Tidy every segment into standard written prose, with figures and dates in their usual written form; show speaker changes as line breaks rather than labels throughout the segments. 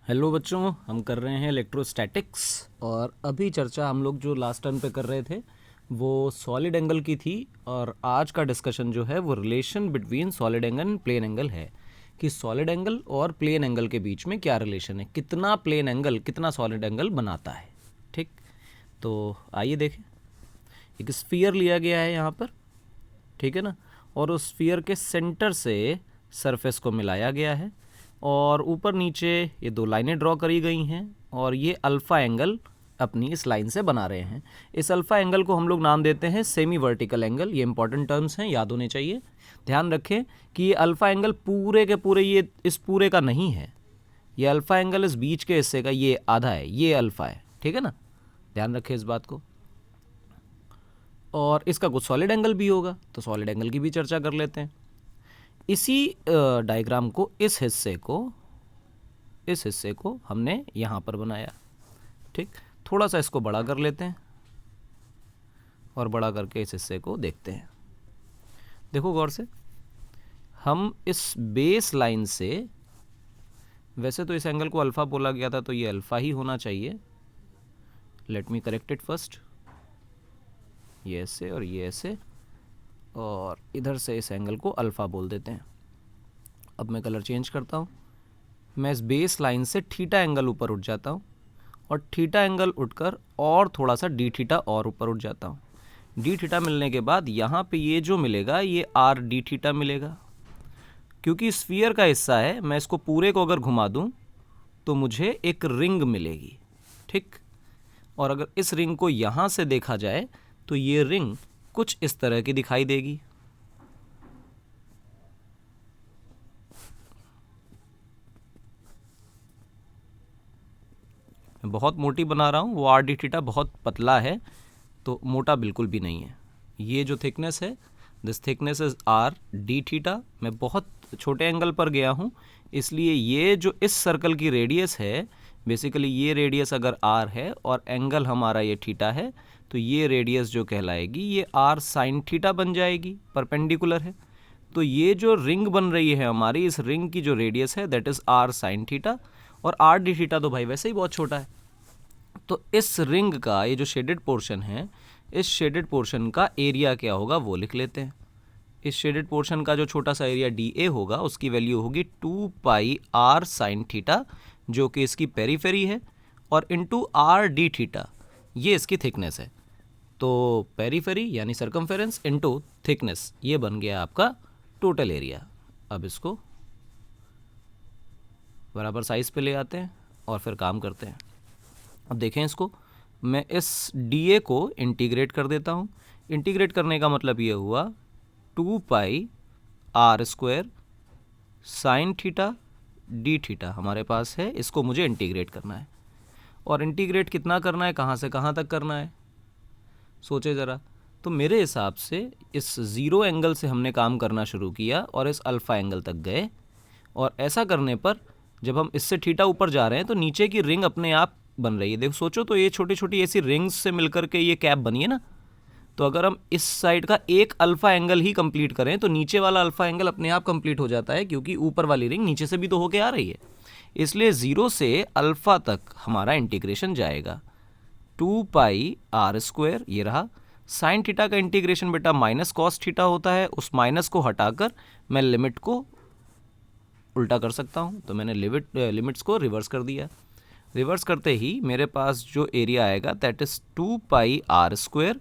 Hello बच्चों, हम कर रहे हैं इलेक्ट्रोस्टैटिक्स। और अभी चर्चा हम लोग जो लास्ट टर्न पे कर रहे थे वो सॉलिड एंगल की थी। और आज का डिस्कशन जो है वो relation between solid angle and plane angle है कि सॉलिड एंगल और प्लेन एंगल के बीच में क्या रिलेशन है, कितना प्लेन एंगल कितना सॉलिड एंगल बनाता है। ठीक, तो आइए देखें। एक स्फीयर लिया गया है यहाँ पर, ठीक है ना, और उस स्फीयर के सेंटर से सरफेस को मिलाया गया है और ऊपर नीचे ये दो लाइनें ड्रॉ करी गई हैं और ये अल्फ़ा एंगल अपनी इस लाइन से बना रहे हैं। इस अल्फ़ा एंगल को हम लोग नाम देते हैं सेमी वर्टिकल एंगल। ये इंपॉर्टेंट टर्म्स हैं, याद होने चाहिए। ध्यान रखें कि ये अल्फ़ा एंगल पूरे के पूरे ये इस पूरे का नहीं है। ये अल्फ़ा एंगल इस बीच के हिस्से का ये आधा है, ये अल्फ़ा है, ठीक है ना। ध्यान रखें इस बात को। और इसका कुछ सॉलिड एंगल भी होगा, तो सॉलिड एंगल की भी चर्चा कर लेते हैं। इसी डायग्राम को इस हिस्से को हमने यहाँ पर बनाया। ठीक, थोड़ा सा इसको बड़ा कर लेते हैं और बड़ा करके इस हिस्से को देखते हैं। देखो गौर से, हम इस बेस लाइन से, वैसे तो इस एंगल को अल्फ़ा बोला गया था तो ये अल्फ़ा ही होना चाहिए। Let me correct it first. ये ऐसे और ये ऐसे, और इधर से इस एंगल को अल्फ़ा बोल देते हैं। अब मैं कलर चेंज करता हूँ। मैं इस बेस लाइन से थीटा एंगल ऊपर उठ जाता हूँ और थीटा एंगल उठकर और थोड़ा सा डी थीटा और ऊपर उठ जाता हूँ। डी थीटा मिलने के बाद यहाँ पे ये जो मिलेगा ये आर डी थीटा मिलेगा। क्योंकि स्फीयर का हिस्सा है, मैं इसको पूरे को अगर घुमा दूँ तो मुझे एक रिंग मिलेगी। ठीक, और अगर इस रिंग को यहाँ से देखा जाए तो ये रिंग कुछ इस तरह की दिखाई देगी। मैं बहुत मोटी बना रहा हूँ, वो आर डी थीटा बहुत पतला है तो मोटा बिल्कुल भी नहीं है। ये जो थिकनेस है, this thickness is are D theta. मैं बहुत छोटे एंगल पर गया हूँ, इसलिए ये जो इस सर्कल की रेडियस है, बेसिकली ये रेडियस अगर आर है और एंगल हमारा ये थीटा है, तो ये रेडियस जो कहलाएगी ये आर साइन थीटा बन जाएगी, परपेंडिकुलर है। तो ये जो रिंग बन रही है हमारी, इस रिंग की जो रेडियस है that is R sine theta, और आर डी थीटा तो भाई वैसे ही बहुत छोटा है। तो इस रिंग का ये जो शेडेड पोर्शन है, इस शेडेड पोर्शन का एरिया क्या होगा वो लिख लेते हैं। इस शेडेड पोर्शन का जो छोटा सा एरिया डी ए होगा उसकी वैल्यू होगी 2 पाई आर साइन थीटा, जो कि इसकी पेरीफेरी है, और इनटू आर डी थीटा ये इसकी थिकनेस है। तो पेरीफेरी यानी सरकमफेरेंस इनटू थिकनेस, ये बन गया आपका टोटल एरिया। अब इसको बराबर साइज़ पे ले आते हैं और फिर काम करते हैं। अब देखें इसको, मैं इस डी ए को इंटीग्रेट कर देता हूँ। इंटीग्रेट करने का मतलब ये हुआ 2 pi are square sine theta d theta हमारे पास है, इसको मुझे इंटीग्रेट करना है। और इंटीग्रेट कितना करना है, कहाँ से कहाँ तक करना है, सोचे ज़रा। तो मेरे हिसाब से इस ज़ीरो एंगल से हमने काम करना शुरू किया और इस अल्फ़ा एंगल तक गए। और ऐसा करने पर जब हम इससे थीटा ऊपर जा रहे हैं तो नीचे की रिंग अपने आप बन रही है। देखो सोचो, तो ये छोटी छोटी ऐसी रिंग्स से मिलकर के ये कैप बनी है ना। तो अगर हम इस साइड का एक अल्फ़ा एंगल ही कंप्लीट करें तो नीचे वाला अल्फ़ा एंगल अपने आप कंप्लीट हो जाता है, क्योंकि ऊपर वाली रिंग नीचे से भी तो होके आ रही है। इसलिए ज़ीरो से अल्फ़ा तक हमारा इंटीग्रेशन जाएगा 2 पाई आर स्क्वायर, ये रहा। साइन थीटा का इंटीग्रेशन बेटा माइनस कॉस थीटा होता है, उस माइनस को हटाकर मैं लिमिट को उल्टा कर सकता हूँ, तो मैंने लिमिट्स को रिवर्स कर दिया। रिवर्स करते ही मेरे पास जो एरिया आएगा that is 2 pi are square,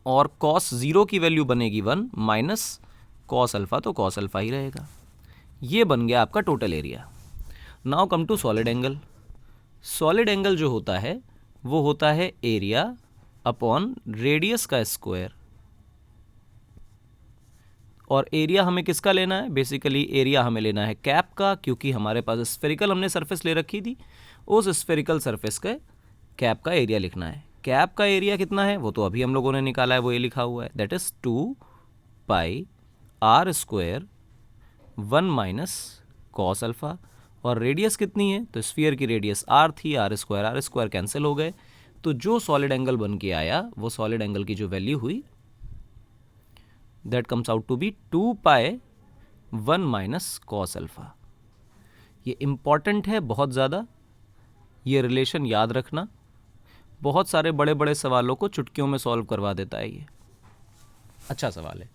और कॉस ज़ीरो की वैल्यू बनेगी 1 माइनस कॉस अल्फ़ा, तो कॉस अल्फ़ा ही रहेगा। ये बन गया आपका total area. Now come to solid angle. Solid angle जो होता है वो होता है एरिया अपॉन रेडियस का स्क्वायर। और एरिया हमें किसका लेना है, बेसिकली एरिया हमें लेना है कैप का, क्योंकि हमारे पास स्फेरिकल हमने सरफेस ले रखी थी, उस स्फेरिकल सरफेस का कैप का एरिया लिखना है। कैप का एरिया कितना है वो तो अभी हम लोगों ने निकाला है, वो ये लिखा हुआ है, that is 2 pi are square 1 minus cos alpha. और रेडियस कितनी है, तो स्फीयर की रेडियस आर थी, आर स्क्वायर कैंसिल हो गए, तो जो सॉलिड एंगल बन के आया वो सॉलिड एंगल की जो वैल्यू हुई that comes out to be 2 pi 1 minus cos alpha. ये इम्पॉर्टेंट है बहुत ज़्यादा, ये रिलेशन याद रखना, बहुत सारे बड़े बड़े सवालों को चुटकियों में सॉल्व करवा देता है ये। अच्छा सवाल है,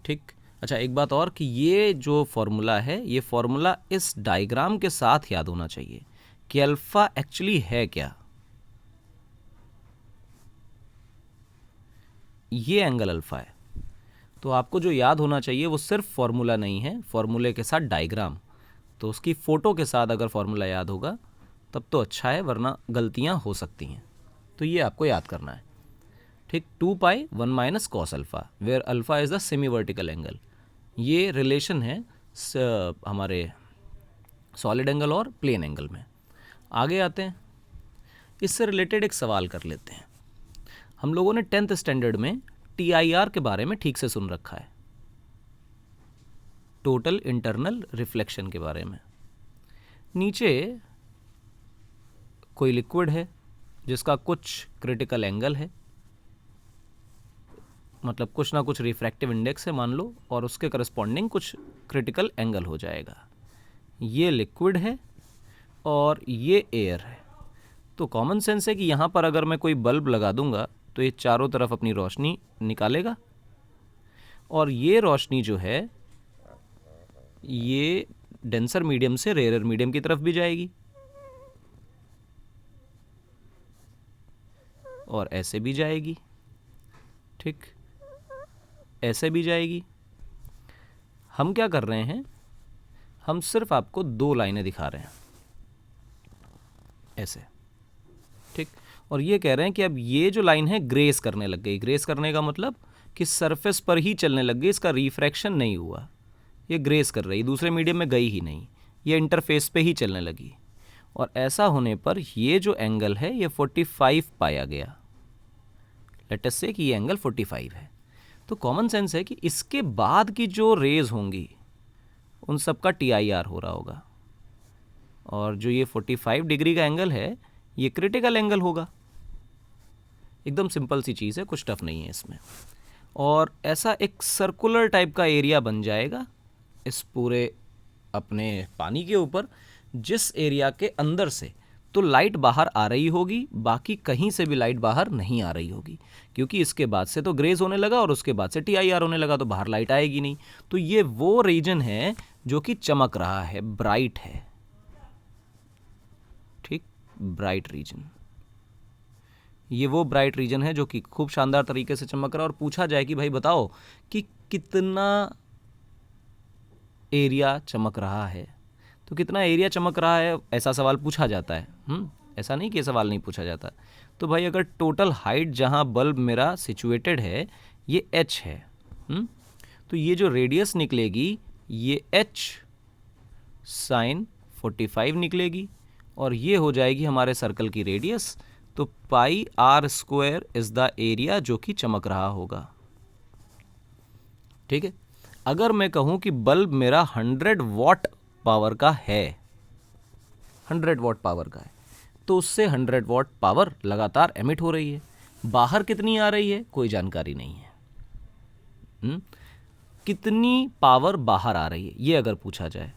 ठीक। अच्छा एक बात और कि ये जो फॉर्मूला है, ये फॉर्मूला इस डायग्राम के साथ याद होना चाहिए कि अल्फ़ा एक्चुअली है क्या। ये एंगल अल्फ़ा है, तो आपको जो याद होना चाहिए वो सिर्फ फॉर्मूला नहीं है, फॉर्मूले के साथ डायग्राम। तो उसकी फ़ोटो के साथ अगर फॉर्मूला याद होगा तब तो अच्छा है, वरना गलतियां हो सकती हैं। तो ये आपको याद करना है, ठीक। 2 pi 1 minus cos alpha where alpha is the semi vertical angle. ये रिलेशन है हमारे सॉलिड एंगल और प्लेन एंगल में। आगे आते हैं, इससे रिलेटेड एक सवाल कर लेते हैं। हम लोगों ने 10th स्टैंडर्ड में TIR के बारे में ठीक से सुन रखा है, टोटल इंटरनल रिफ्लेक्शन के बारे में। नीचे कोई लिक्विड है जिसका कुछ क्रिटिकल एंगल है, मतलब कुछ ना कुछ रिफ्रैक्टिव इंडेक्स है मान लो, और उसके करस्पॉन्डिंग कुछ क्रिटिकल एंगल हो जाएगा। ये लिक्विड है और ये एयर है। तो कॉमन सेंस है कि यहाँ पर अगर मैं कोई बल्ब लगा दूंगा तो ये चारों तरफ अपनी रोशनी निकालेगा, और ये रोशनी जो है ये डेंसर मीडियम से रेयर मीडियम की तरफ भी जाएगी, और ऐसे भी जाएगी, ठीक, ऐसे भी जाएगी। हम क्या कर रहे हैं, हम सिर्फ आपको 2 लाइनें दिखा रहे हैं ऐसे, ठीक। और ये कह रहे हैं कि अब ये जो लाइन है ग्रेस करने लग गई। ग्रेस करने का मतलब कि सरफेस पर ही चलने लग गई, इसका रिफ्रैक्शन नहीं हुआ, ये ग्रेस कर रही, दूसरे मीडियम में गई ही नहीं, ये इंटरफेस पे ही चलने लगी। और ऐसा होने पर ये जो एंगल है ये 45 पाया गया। लेट अस से कि ये एंगल 45 है। तो कॉमन सेंस है कि इसके बाद की जो रेज होंगी उन सब का TIR हो रहा होगा, और जो ये 45 डिग्री का एंगल है ये क्रिटिकल एंगल होगा। एकदम सिंपल सी चीज़ है, कुछ टफ नहीं है इसमें। और ऐसा एक सर्कुलर टाइप का एरिया बन जाएगा इस पूरे अपने पानी के ऊपर, जिस एरिया के अंदर से तो लाइट बाहर आ रही होगी, बाकी कहीं से भी लाइट बाहर नहीं आ रही होगी, क्योंकि इसके बाद से तो ग्रेज होने लगा और उसके बाद से TIR होने लगा, तो बाहर लाइट आएगी नहीं। तो ये वो रीजन है जो कि चमक रहा है, ब्राइट है, ठीक, ब्राइट रीजन। ये वो ब्राइट रीजन है जो कि खूब शानदार तरीके से चमक रहा है। और पूछा जाए कि भाई बताओ कि कितना एरिया चमक रहा है, तो कितना एरिया चमक रहा है ऐसा सवाल पूछा जाता है। ऐसा नहीं कि ये सवाल नहीं पूछा जाता। तो भाई अगर टोटल हाइट जहाँ बल्ब मेरा सिचुएटेड है ये h है, तो ये जो रेडियस निकलेगी ये h साइन 45 निकलेगी, और ये हो जाएगी हमारे सर्कल की रेडियस। तो पाई r square is the area जो कि चमक रहा होगा, ठीक है। अगर मैं कहूं कि बल्ब मेरा 100 वॉट पावर का है, 100 वॉट पावर का है, तो उससे 100 वॉट पावर लगातार एमिट हो रही है। बाहर कितनी आ रही है कोई जानकारी नहीं है। कितनी पावर बाहर आ रही है ये अगर पूछा जाए,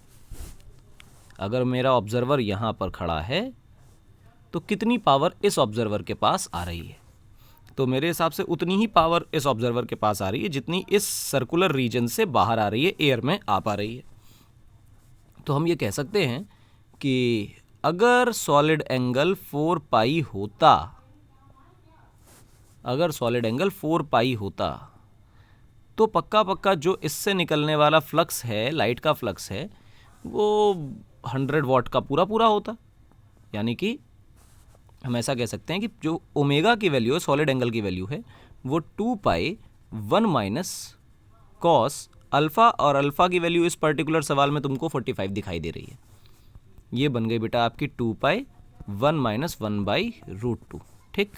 अगर मेरा ऑब्जर्वर यहाँ पर खड़ा है तो कितनी पावर इस ऑब्जर्वर के पास आ रही है, तो मेरे हिसाब से उतनी ही पावर इस ऑब्जर्वर के पास आ रही है जितनी इस सर्कुलर रीजन से बाहर आ रही है, एयर में आ पा रही है। तो हम ये कह सकते हैं कि अगर सॉलिड एंगल 4 पाई होता, अगर सॉलिड एंगल 4 पाई होता तो पक्का पक्का जो इससे निकलने वाला फ्लक्स है, लाइट का फ्लक्स है, वो 100 वॉट का पूरा पूरा होता। यानी कि हम ऐसा कह सकते हैं कि जो ओमेगा की वैल्यू है, सॉलिड एंगल की वैल्यू है, वो 2 पाई 1 माइनस कॉस अल्फ़ा, और अल्फ़ा की वैल्यू इस पर्टिकुलर सवाल में तुमको 45 दिखाई दे रही है। ये बन गई बेटा आपकी 2 पाई 1 माइनस 1/√2, ठीक।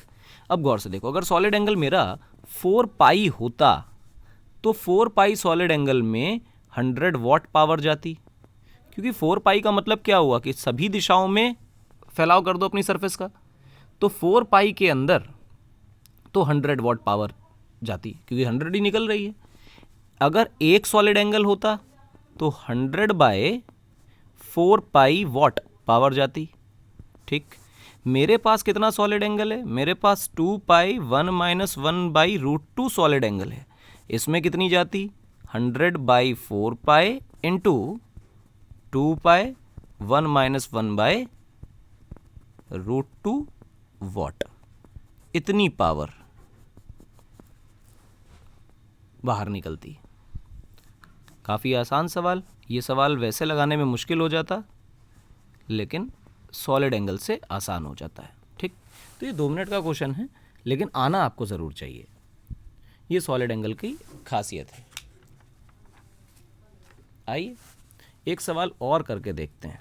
अब गौर से देखो, अगर सॉलिड एंगल मेरा 4 पाई होता तो 4 पाई सॉलिड एंगल में 100 वॉट पावर जाती, क्योंकि 4 पाई का मतलब क्या हुआ कि सभी दिशाओं में फैलाव कर दो अपनी सरफेस का, तो 4 पाई के अंदर तो 100 वॉट पावर जाती, क्योंकि 100 ही निकल रही है। अगर एक सॉलिड एंगल होता तो 100 बाय 4 पाई वॉट पावर जाती। ठीक, मेरे पास कितना सॉलिड एंगल है, मेरे पास 2 पाई 1 माइनस 1/√2 सॉलिड एंगल है। इसमें कितनी जाती, 100/4 pi into 2 pi 1 minus 1/√2 what, इतनी पावर बाहर निकलती। काफ़ी आसान सवाल, ये सवाल वैसे लगाने में मुश्किल हो जाता, लेकिन सॉलिड एंगल से आसान हो जाता है। ठीक, तो ये 2 मिनट का क्वेश्चन है, लेकिन आना आपको ज़रूर चाहिए। ये सॉलिड एंगल की खासियत है। आइए एक सवाल और करके देखते हैं।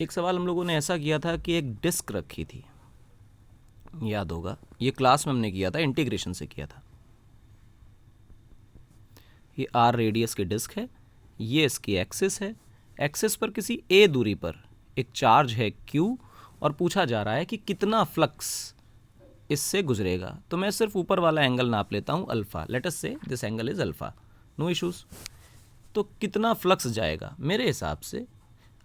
एक सवाल हम लोगों ने ऐसा किया था कि एक डिस्क रखी थी, याद होगा, ये क्लास में हमने किया था, इंटीग्रेशन से किया था। ये r रेडियस की डिस्क है, ये इसकी एक्सिस है। एक्सिस पर किसी a दूरी पर एक चार्ज है q, और पूछा जा रहा है कि कितना फ्लक्स इससे गुजरेगा। तो मैं सिर्फ ऊपर वाला एंगल नाप लेता हूँ alpha, let us say this angle is alpha, no issues. तो कितना फ्लक्स जाएगा, मेरे हिसाब से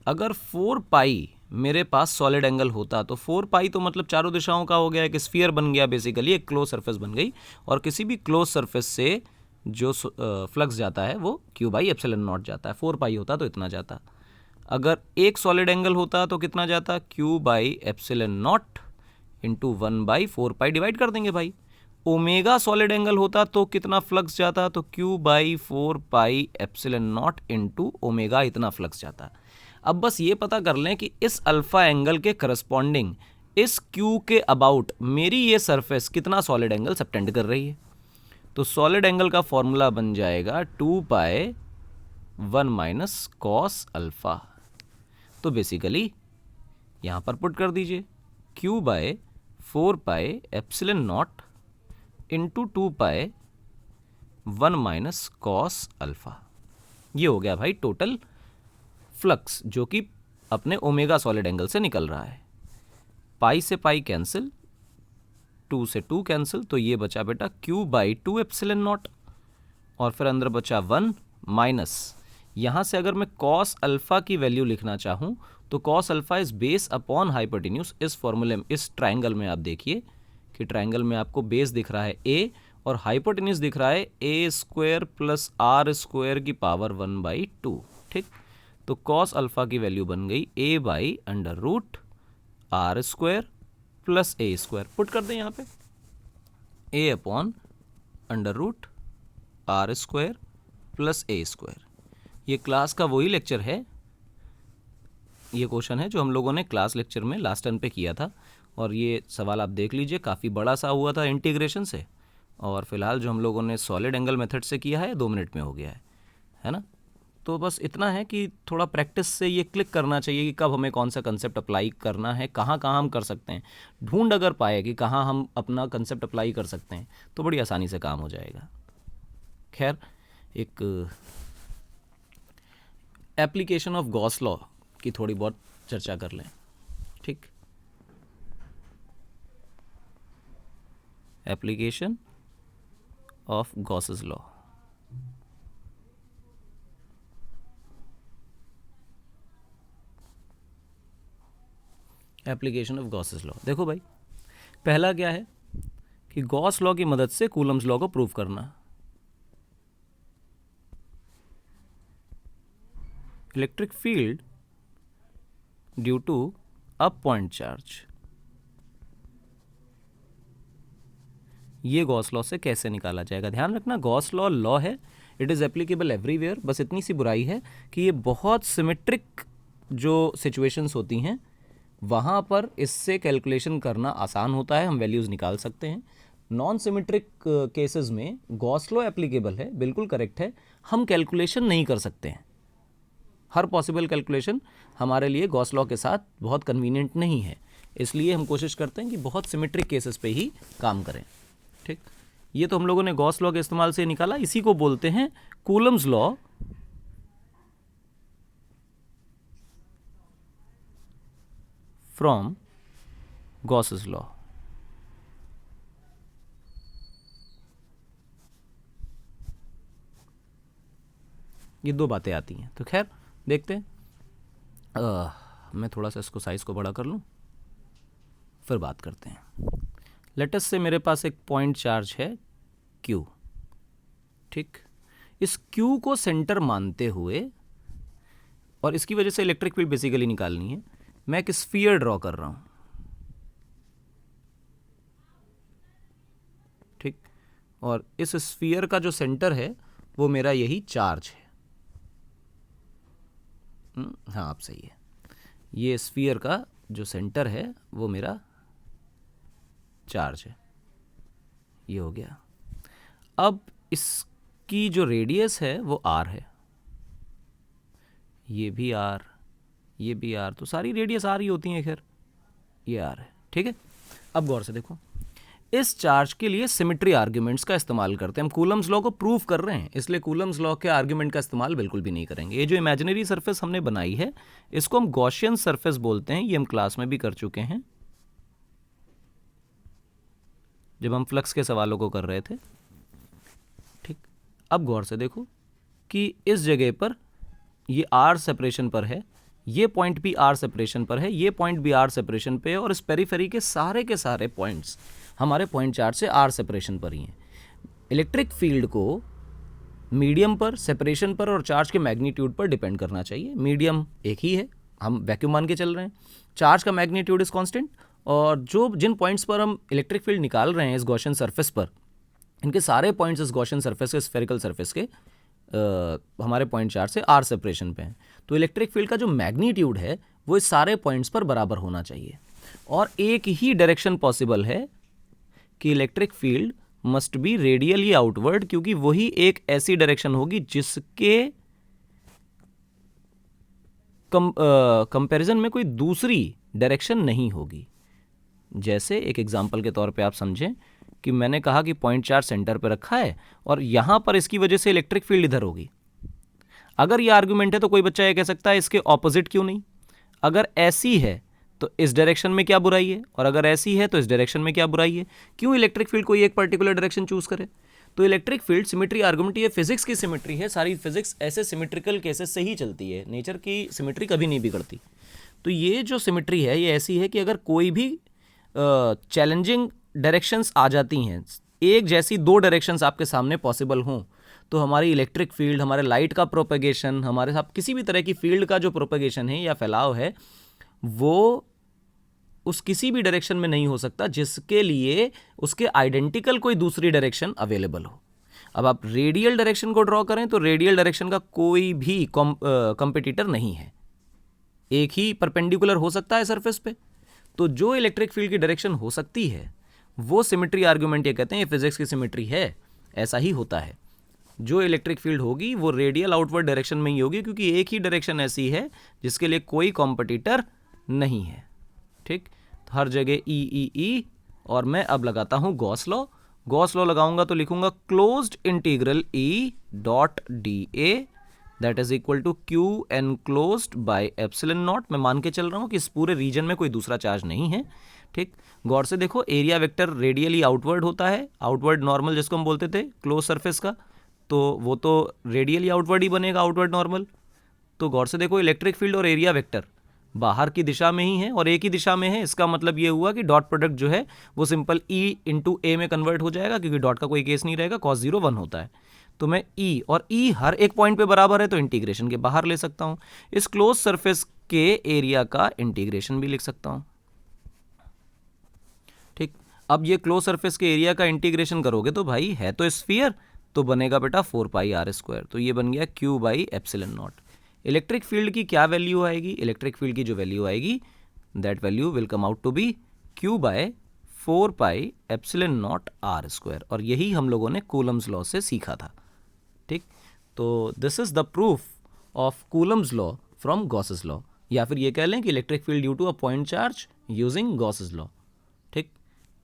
अगर 4 पाई मेरे पास सॉलिड एंगल होता, तो 4 पाई तो मतलब चारों दिशाओं का हो गया, एक स्फीयर बन गया, बेसिकली एक क्लोज सरफेस बन गई, और किसी भी क्लोज सरफेस से जो फ्लक्स जाता है वो q/ε0 जाता है। 4 पाई होता तो इतना जाता। अगर एक सॉलिड एंगल होता तो कितना जाता, q/ε0 इंटू 1/4 पाई, डिवाइड कर देंगे भाई। ओमेगा सॉलिड एंगल होता तो कितना फ्लक्स जाता, तो q/4 पाई ε0 इंटू ओमेगा, इतना फ्लक्स जाता। अब बस ये पता कर लें कि इस अल्फ़ा एंगल के करस्पॉन्डिंग इस q के अबाउट मेरी ये सरफेस कितना सॉलिड एंगल सबटेंड कर रही है। तो सॉलिड एंगल का फॉर्मूला बन जाएगा 2 पाई 1 माइनस कॉस अल्फ़ा। तो बेसिकली यहाँ पर पुट कर दीजिए q/4 पाई ε0 into 2 pi 1 minus cos alpha. ये हो गया भाई टोटल फ्लक्स, जो कि अपने ओमेगा सॉलिड एंगल से निकल रहा है। पाई से पाई कैंसिल, 2 से 2 कैंसिल, तो ये बचा बेटा q/2 ε0, और फिर अंदर बचा 1 माइनस, यहाँ से अगर मैं कॉस अल्फ़ा की वैल्यू लिखना चाहूँ तो cos alpha is base upon hypotenuse. इस फॉर्मूले में, इस ट्राइंगल में आप देखिए कि ट्राइंगल में आपको बेस दिख रहा है a और हाइपोटेन्यूज दिख रहा है a² प्लस r² की पावर 1/2। ठीक, तो कॉस अल्फ़ा की वैल्यू बन गई a/√r² प्लस a²। पुट कर दें यहाँ पे a/√r² प्लस a²। ये क्लास का वही लेक्चर है, ये क्वेश्चन है जो हम लोगों ने क्लास लेक्चर में लास्ट टर्म पे किया था, और ये सवाल आप देख लीजिए, काफ़ी बड़ा सा हुआ था इंटीग्रेशन से, और फिलहाल जो हम लोगों ने सॉलिड एंगल मेथड से किया है 2 मिनट में हो गया है ना। तो बस इतना है कि थोड़ा प्रैक्टिस से ये क्लिक करना चाहिए कि कब हमें कौन सा कंसेप्ट अप्लाई करना है, कहाँ कहाँ हम कर सकते हैं। ढूंढ अगर पाए कि कहाँ हम अपना कंसेप्ट अप्लाई कर सकते हैं तो बड़ी आसानी से काम हो जाएगा। खैर, एक एप्लीकेशन ऑफ गॉस लॉ की थोड़ी बहुत चर्चा कर लें। ठीक, application of Gauss's law. Application of Gauss's law, देखो भाई, पहला क्या है कि गॉस लॉ की मदद से कूलम्स लॉ को प्रूव करना। Electric field due to a point charge, ये गॉस लॉ से कैसे निकाला जाएगा। ध्यान रखना, गॉस लॉ लॉ है, इट इज़ एप्लीकेबल एवरीवेयर। बस इतनी सी बुराई है कि ये बहुत सिमेट्रिक जो सिचुएशंस होती हैं वहाँ पर इससे कैलकुलेशन करना आसान होता है, हम वैल्यूज़ निकाल सकते हैं। नॉन सिमेट्रिक केसेस में गॉस लॉ एप्लीकेबल है, बिल्कुल करेक्ट है, हम कैलकुलेशन नहीं कर सकते हैं। हर पॉसिबल कैलकुलेशन हमारे लिए गॉस लॉ के साथ बहुत कन्वीनियंट नहीं है, इसलिए हम कोशिश करते हैं कि बहुत सिमेट्रिक केसेस पे ही काम करें। ठीक, ये तो हम लोगों ने गॉस लॉ के इस्तेमाल से निकाला, इसी को बोलते हैं Coulomb's law from Gauss's law. ये दो बातें आती हैं। तो खैर देखते हैं, मैं थोड़ा सा इसको साइज़ को बड़ा कर लूँ, फिर बात करते हैं। लेटस से मेरे पास एक पॉइंट चार्ज है Q, ठीक। इस Q को सेंटर मानते हुए, और इसकी वजह से इलेक्ट्रिक फील्ड बेसिकली निकालनी है, मैं एक स्फीयर ड्रॉ कर रहा हूँ, ठीक। और इस स्फीयर का जो सेंटर है वो मेरा यही चार्ज है। हाँ आप सही है, ये स्फीयर का जो सेंटर है वो मेरा चार्ज है, ये हो गया। अब इसकी जो रेडियस है वो r है, ये भी r, ये भी r, तो सारी रेडियस r ही होती हैं। खैर ये r है, ठीक है। अब गौर से देखो, इस चार्ज के लिए सिमेट्री आर्ग्यूमेंट्स का इस्तेमाल करते हैं। हम कूलम्स लॉ को प्रूव कर रहे हैं, इसलिए कूलम्स लॉ के आर्ग्यूमेंट का इस्तेमाल बिल्कुल भी नहीं करेंगे। ये जो इमेजिनरी सरफेस हमने बनाई है इसको हम गॉसियन सरफेस बोलते हैं, ये हम क्लास में भी कर चुके हैं जब हम फ्लक्स के सवालों को कर रहे थे, ठीक। अब गौर से देखो कि इस जगह पर ये r सेपरेशन पर है, ये पॉइंट भी r सेपरेशन पर है, ये पॉइंट भी r सेपरेशन पे है, और इस पेरीफेरी के सारे पॉइंट्स हमारे पॉइंट चार्ज से r सेपरेशन पर ही हैं। इलेक्ट्रिक फील्ड को मीडियम पर, सेपरेशन पर और चार्ज के मैग्नीट्यूड पर डिपेंड करना चाहिए। मीडियम एक ही है, हम वैक्यूम मान के चल रहे हैं, चार्ज का मैग्नीट्यूड इज कांस्टेंट, और जिन पॉइंट्स पर हम इलेक्ट्रिक फील्ड निकाल रहे हैं इस गॉसियन सरफेस पर, इनके सारे पॉइंट्स इस गॉसियन सरफेस के, स्फेरिकल सरफेस के हमारे पॉइंट चार्ज से r सेपरेशन पे हैं। तो इलेक्ट्रिक फील्ड का जो मैग्नीट्यूड है वो इस सारे पॉइंट्स पर बराबर होना चाहिए, और एक ही डायरेक्शन पॉसिबल है कि electric field must be radially outward, क्योंकि वही एक ऐसी डायरेक्शन होगी जिसके कंपैरिजन में कोई दूसरी डायरेक्शन नहीं होगी। जैसे एक एग्जांपल के तौर पे आप समझें कि मैंने कहा कि पॉइंट चार्ज सेंटर पे रखा है और यहां पर इसकी वजह से इलेक्ट्रिक फील्ड इधर होगी। अगर ये आर्गुमेंट है तो कोई बच्चा ये कह सकता है इसके ऑपोजिट क्यों नहीं? अगर ऐसी है तो इस डायरेक्शन में क्या बुराई है, और अगर ऐसी है तो इस डायरेक्शन में क्या बुराई है? क्यों इलेक्ट्रिक फील्ड कोई एक पर्टिकुलर डायरेक्शन चूज करे? तो इलेक्ट्रिक फील्ड सिमेट्री आर्गुमेंट, ये फिजिक्स की सिमेट्री है, सारी फिजिक्स ऐसे सिमेट्रिकल केसेस से ही चलती है, नेचर की सिमेट्री कभी नहीं बिगड़ती। तो ये जो सिमेट्री है ये ऐसी है कि अगर कोई भी चैलेंजिंग डायरेक्शंस आ जाती हैं, एक जैसी दो डायरेक्शंस आपके सामने पॉसिबल हों, तो हमारी इलेक्ट्रिक फील्ड, हमारे लाइट का प्रोपेगेशन, हमारे साथ किसी भी तरह की फील्ड का जो प्रोपेगेशन है या फैलाव है, वो उस किसी भी डायरेक्शन में नहीं हो सकता जिसके लिए उसके आइडेंटिकल कोई दूसरी डायरेक्शन अवेलेबल हो। अब आप रेडियल डायरेक्शन को ड्रॉ करें तो रेडियल डायरेक्शन का कोई भी कंपटीटर नहीं है, एक ही परपेंडिकुलर हो सकता है सरफेस पे। तो जो इलेक्ट्रिक फील्ड की डायरेक्शन हो सकती है वो सिमेट्री आर्गुमेंट ये कहते हैं, ये फिजिक्स की सिमेट्री है, ऐसा ही होता है। जो इलेक्ट्रिक फील्ड होगी वो रेडियल आउटवर्ड डायरेक्शन में ही होगी, क्योंकि एक ही डायरेक्शन ऐसी है जिसके लिए कोई कॉम्पिटिटर नहीं है। ठीक, तो हर जगह ई ई ई, और मैं अब लगाता हूं गॉस लॉ। गॉस लॉ लगाऊंगा तो लिखूंगा closed integral E dot D A that is equal to Q enclosed by epsilon naught. मैं मान के चल रहा हूं कि इस पूरे रीजन में कोई दूसरा चार्ज नहीं है। ठीक, गौर से देखो, एरिया वेक्टर रेडियली आउटवर्ड होता है, आउटवर्ड नॉर्मल जिसको हम बोलते थे क्लोज सरफेस का, तो वो तो रेडियली आउटवर्ड ही बनेगा, आउटवर्ड नॉर्मल। तो गौर से देखो, इलेक्ट्रिक फील्ड और एरिया वेक्टर बाहर की दिशा में ही है और एक ही दिशा में है। इसका मतलब ये हुआ कि डॉट प्रोडक्ट जो है वो सिंपल ई इंटू ए में कन्वर्ट हो जाएगा, क्योंकि डॉट का कोई केस नहीं रहेगा, cos 0 1 होता है। तो मैं ई, और ई हर एक पॉइंट पे बराबर है तो इंटीग्रेशन के बाहर ले सकता हूं। इस क्लोज सरफेस के एरिया का इंटीग्रेशन भी लिख सकता हूं। ठीक, अब ये क्लोज सरफेस के एरिया का इंटीग्रेशन करोगे तो भाई है तो स्फीयर, तो बनेगा बेटा 4 पाई आर स्क्वायर, तो ये बन गया Q by epsilon not. Electric field की क्या वैल्यू आएगी? इलेक्ट्रिक फील्ड की जो वैल्यू आएगी that value will come out to be Q by 4 pi epsilon naught R square, और यही हम लोगों ने कूलम्स लॉ से सीखा था। ठीक, तो this is the proof of Coulomb's law from Gauss's law, या फिर ये कह लें कि electric field due to a point charge using Gauss's law. ठीक,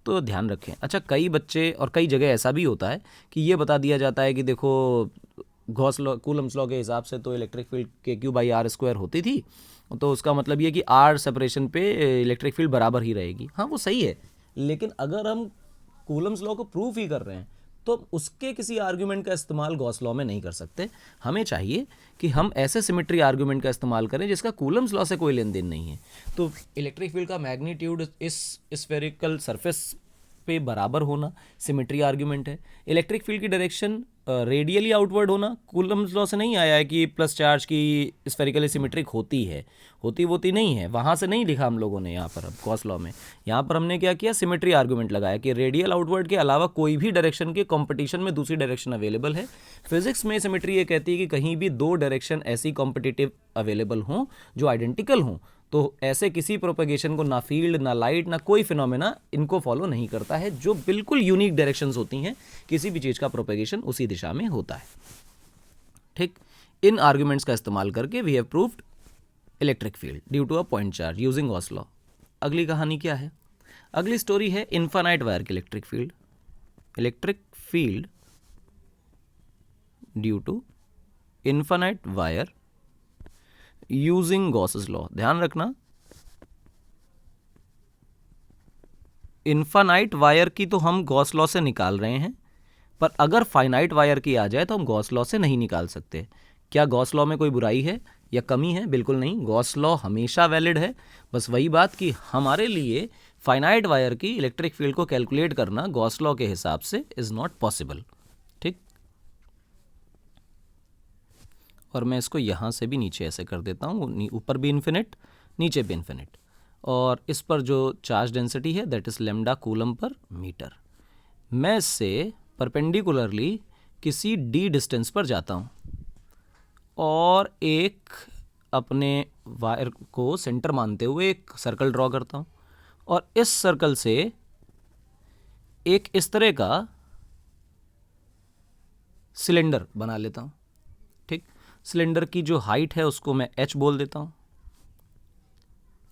तो ध्यान रखें। अच्छा, कई बच्चे और कई जगह ऐसा भी होता है कि ये बता दिया जाता है कि देखो गॉस लॉ, कूलम्स लॉ के हिसाब से तो इलेक्ट्रिक फील्ड के क्यू बाई आर स्क्वायर होती थी, तो उसका मतलब ये कि आर सेपरेशन पे इलेक्ट्रिक फील्ड बराबर ही रहेगी। हाँ वो सही है, लेकिन अगर हम कूलम्स लॉ को प्रूफ ही कर रहे हैं तो उसके किसी आर्ग्यूमेंट का इस्तेमाल गॉस लॉ में नहीं कर सकते। हमें चाहिए कि हम ऐसे सिमेट्री आर्ग्यूमेंट का इस्तेमाल करें जिसका कूलम्स लॉ से कोई लेन देन नहीं है। तो इलेक्ट्रिक फील्ड का मैग्नीट्यूड इस स्फेरिकल सरफेस पे बराबर होना सिमेट्री आर्ग्यूमेंट है। इलेक्ट्रिक फील्ड की डायरेक्शन रेडियली आउटवर्ड होना कूलम्स लॉ से नहीं आया है कि प्लस चार्ज की स्फेरिकली सिमेट्रिक होती है, होती नहीं है, वहाँ से नहीं लिखा हम लोगों ने यहाँ पर। अब गॉस लॉ में यहाँ पर हमने क्या किया, सिमेट्री आर्ग्यूमेंट लगाया कि रेडियल आउटवर्ड के अलावा कोई भी डायरेक्शन के कंपटीशन में दूसरी डायरेक्शन अवेलेबल है। फिजिक्स में सिमेट्री ये कहती है कि कहीं भी दो डायरेक्शन ऐसी कॉम्पिटिटिव अवेलेबल हों जो आइडेंटिकल हों, तो ऐसे किसी प्रोपेगेशन को ना फील्ड ना लाइट ना कोई फिनोमेना इनको फॉलो नहीं करता है, जो बिल्कुल यूनिक डायरेक्शंस होती हैं, किसी भी चीज़ का प्रोपेगेशन उसी दिशा में होता है। ठीक, इन आर्ग्यूमेंट्स का इस्तेमाल करके we have proved electric field due to a point charge using Gauss law. अगली कहानी क्या है? अगली स्टोरी है इनफाइनाइट वायर की electric field. Electric field due to infinite wire using Gauss's law. ध्यान रखना, इनफाइनाइट वायर की तो हम गॉस लॉ से निकाल रहे हैं, पर अगर फाइनाइट वायर की आ जाए तो हम गॉस लॉ से नहीं निकाल सकते। क्या गॉस लॉ में कोई बुराई है या कमी है? बिल्कुल नहीं, गॉस लॉ हमेशा वैलिड है। बस वही बात कि हमारे लिए फाइनाइट वायर की इलेक्ट्रिक फील्ड को कैलकुलेट करना गॉस लॉ के हिसाब से इज नॉट पॉसिबल। ठीक, और मैं इसको यहाँ से भी नीचे ऐसे कर देता हूँ, ऊपर भी इन्फिनिट नीचे भी इन्फिनिट, और इस पर जो चार्ज डेंसिटी है that is lambda coulomb per metre. मैं इससे परपेंडिकुलरली किसी डी डिस्टेंस पर जाता हूँ और एक अपने वायर को सेंटर मानते हुए एक सर्कल ड्रॉ करता हूँ, और इस सर्कल से एक इस तरह का सिलेंडर बना लेता हूँ। ठीक, सिलेंडर की जो हाइट है उसको मैं h बोल देता हूँ।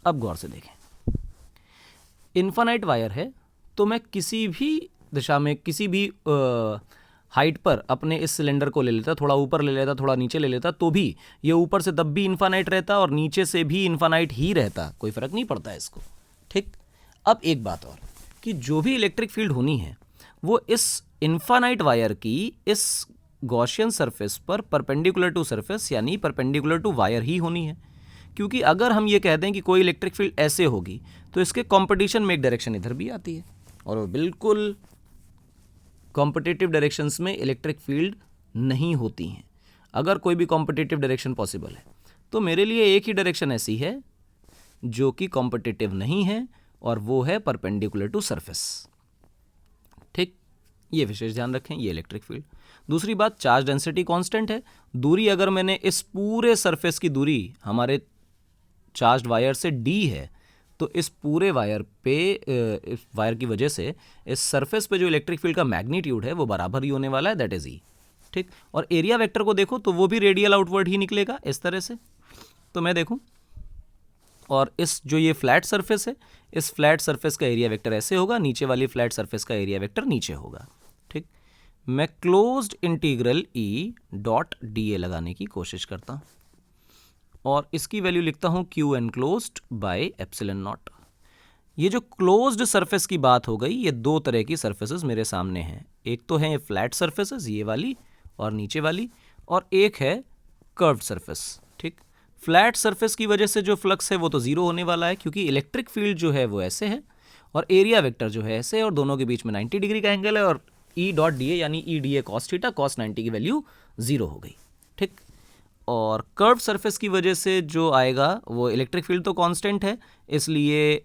अब गौर से देखें, इनफाइनाइट वायर है तो मैं किसी भी दिशा में किसी भी हाइट पर अपने इस सिलेंडर को ले लेता, थोड़ा ऊपर ले लेता, थोड़ा नीचे ले लेता, तो भी ये ऊपर से तब भी इनफाइनाइट रहता और नीचे से भी इनफाइनाइट ही रहता, कोई फ़र्क नहीं पड़ता है इसको। ठीक, अब एक बात और कि जो भी इलेक्ट्रिक फील्ड होनी है वो इस इनफाइनाइट वायर की इस गॉसियन सरफेस पर परपेंडिकुलर टू सरफेस यानी परपेंडिकुलर टू वायर ही होनी है। क्योंकि अगर हम ये कह दें कि कोई इलेक्ट्रिक फील्ड ऐसे होगी तो इसके कंपटीशन में एक डायरेक्शन इधर भी आती है, और वो बिल्कुल कॉम्पिटिटिव डायरेक्शंस में इलेक्ट्रिक फील्ड नहीं होती हैं। अगर कोई भी कॉम्पिटिटिव डायरेक्शन पॉसिबल है तो मेरे लिए एक ही डायरेक्शन ऐसी है जो कि कॉम्पिटिटिव नहीं है, और वो है परपेंडिकुलर टू सरफेस। ठीक, ये विशेष ध्यान रखें, ये इलेक्ट्रिक फील्ड। दूसरी बात, चार्ज डेंसिटी कांस्टेंट है। दूरी अगर मैंने इस पूरे सरफेस की दूरी हमारे चार्ज्ड वायर से d है, तो इस पूरे वायर पे इस वायर की वजह से इस सरफेस पे जो इलेक्ट्रिक फील्ड का मैग्नीट्यूड है वो बराबर ही होने वाला है, दैट इज E। ठीक, और एरिया वेक्टर को देखो तो वो भी रेडियल आउटवर्ड ही निकलेगा इस तरह से। तो मैं देखूं, और इस जो ये फ्लैट सरफेस है, इस फ्लैट सरफेस का एरिया वेक्टर ऐसे होगा, नीचे वाली फ्लैट सरफेस का एरिया वेक्टर नीचे होगा। ठीक, मैं closed integral E dot dA लगाने की कोशिश करता हूँ, और इसकी वैल्यू लिखता हूँ Q enclosed by epsilon naught. ये जो क्लोज्ड सरफेस की बात हो गई, ये दो तरह की सरफेसेस मेरे सामने हैं। एक तो है फ्लैट सरफेसेस, ये वाली और नीचे वाली, और एक है कर्व्ड सरफेस। ठीक, फ्लैट सरफेस की वजह से जो फ्लक्स है वो तो ज़ीरो होने वाला है, क्योंकि इलेक्ट्रिक फील्ड जो है वो ऐसे है और एरिया वेक्टर जो है ऐसे, और दोनों के बीच में 90 डिग्री का एंगल है, और E डॉट डी ए यानी E D A cos theta cos 90 की वैल्यू ज़ीरो हो गई। ठीक, और कर्व सरफेस की वजह से जो आएगा वो इलेक्ट्रिक फील्ड तो कांस्टेंट है, इसलिए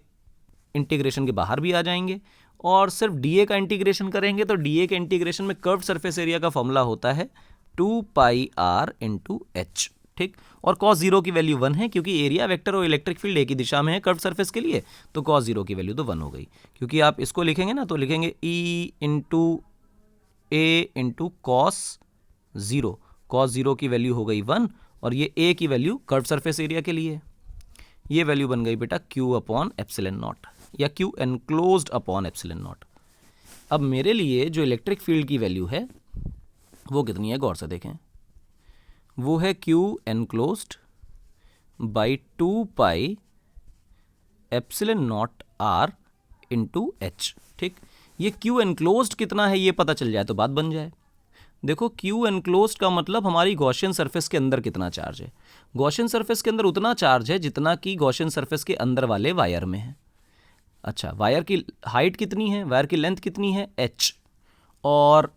इंटीग्रेशन के बाहर भी आ जाएंगे, और सिर्फ डीए का इंटीग्रेशन करेंगे तो डीए के इंटीग्रेशन में कर्व सरफेस एरिया का फॉर्मूला होता है 2πr इंटू एच। ठीक, और कॉस जीरो की वैल्यू 1 है, क्योंकि एरिया वेक्टर और इलेक्ट्रिक फील्ड एक ही दिशा में है कर्व सरफेस के लिए, तो कॉस जीरो की वैल्यू तो 1 हो गई। क्योंकि आप इसको लिखेंगे ना तो लिखेंगे E into A into cos zero, cos zero की वैल्यू हो गई 1, और ये ए की वैल्यू कर्व सरफेस एरिया के लिए, ये वैल्यू बन गई बेटा Q अपॉन एप्सिलॉन नॉट, या Q enclosed upon epsilon not. अब मेरे लिए जो इलेक्ट्रिक फील्ड की वैल्यू है वो कितनी है, गौर से देखें, वो है Q enclosed by 2π epsilon naught R into h. ठीक, ये क्यू एनक्लोज्ड कितना है ये पता चल जाए तो बात बन जाए। देखो क्यू एनक्लोज्ड का मतलब हमारी गॉसियन सरफेस के अंदर कितना चार्ज है। गॉसियन सरफेस के अंदर उतना चार्ज है जितना कि गॉसियन सरफेस के अंदर वाले वायर में है। अच्छा, वायर की हाइट कितनी है, वायर की लेंथ कितनी है, h, और